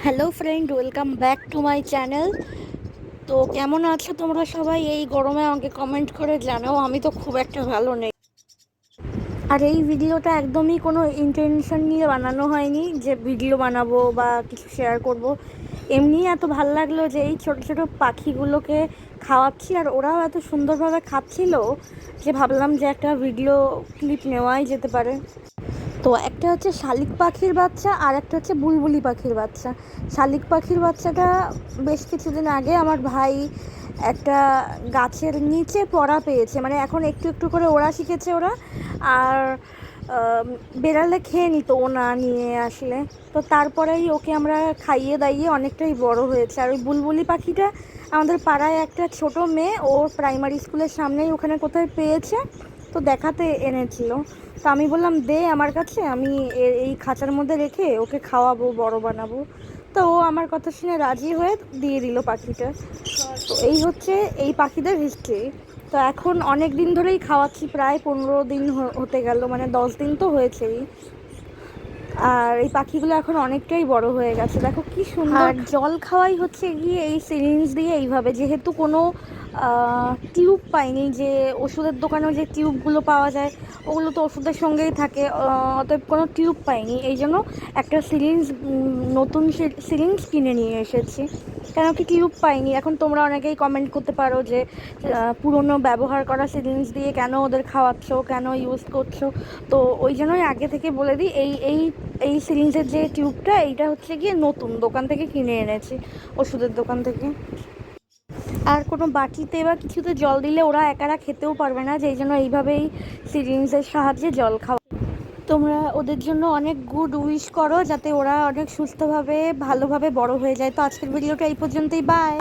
Hello friend, welcome back to my channel. তো কেমন আছো তোমরা সবাই? এই গরমে আমাকে কমেন্ট করে জানাও। আমি তো খুব একটা ভালো নেই। আর এই ভিডিওটা একদমই কোনো ইন্টেনশন নিয়ে বানানো হয়নি যে ভিডিও বানাবো বা কিছু শেয়ার করব। এমনি এত ভালো লাগলো যে এই ছোট ছোট পাখিগুলোকে খাওয়াচ্ছি আর ওরাও এত সুন্দরভাবে খাচ্ছিল যে ভাবলাম যে একটা ভিডিও ক্লিপ নেওয়াই যেতে পারে। তো একটা হচ্ছে শালিক পাখির বাচ্চা আর একটা হচ্ছে বুলবুলি পাখির বাচ্চা। শালিক পাখির বাচ্চাটা বেশ কিছুদিন আগে আমার ভাই একটা গাছের নিচে পড়া পেয়েছে, মানে এখন একটু একটু করে ওরা শিখেছে ওরা। আর বেড়ালে খেয়ে নিত ও না নিয়ে আসলে। তো তারপরেই ওকে আমরা খাইয়ে দাইয়ে অনেকটাই বড় হয়েছে। আর ওই বুলবুলি পাখিটা আমাদের পাড়ায় একটা ছোট মেয়ে ওর প্রাইমারি স্কুলের সামনেই ওখানে কোথায় পেয়েছে, তো দেখাতে এনেছিল। তো আমি বললাম দে আমার কাছে, আমি এই খাঁচার মধ্যে রেখে ওকে খাওয়াবো, বড় বানাবো। তো ও আমার কথা শুনে রাজি হয়ে দিয়ে দিল পাখিটা। তো এই হচ্ছে এই পাখিদের হিস্ট্রি। তো এখন অনেক দিন ধরেই খাওয়াচ্ছি, প্রায় 15 দিন হতে গেল, মানে 10 দিন তো হয়েছেই। আর এই পাখিগুলো এখন অনেকটাই বড় হয়ে গেছে, দেখো কি সুন্দর। আর জল খাওয়াই হচ্ছে গিয়ে এই সিরিঞ্জ দিয়ে এইভাবে, যেহেতু কোনো টিউব পাইনি, যে ওষুধের দোকানেও যে টিউবগুলো পাওয়া যায় ওগুলো তো ওষুধের সঙ্গেই থাকে, অতএব কোনো টিউব পাইনি, এই জন্য একটা সিরিঞ্জ, নতুন সিরিঞ্জ কিনে নিয়ে এসেছি। কেন কি টিউব পাইনি। এখন তোমরা অনেকেই কমেন্ট করতে পারো যে পুরনো ব্যবহার করা সিরিঞ্জ দিয়ে কেন ওদের খাওয়াচ্ছ, কেন ইউজ করছো। তো ওই জন্যই আগে থেকে বলে দিই, এই এই এই সিরিঞ্জের যে টিউবটা, এইটা হচ্ছে গিয়ে নতুন দোকান থেকে কিনে এনেছি, ওষুধের দোকান থেকে। আর কোনো বাটিতে বা কিছুতে জল দিলে ওরা একারা খেতেও পারবে না, যেই জন্য এইভাবেই সিরিঞ্জের সাহায্যে জল খাওয়া। তোমরা ওদের জন্য অনেক গুড উইশ করো যাতে ওরা অনেক সুস্থভাবে ভালোভাবে বড় হয়ে যায়। তো আজকের ভিডিওটা এই পর্যন্তই, বাই।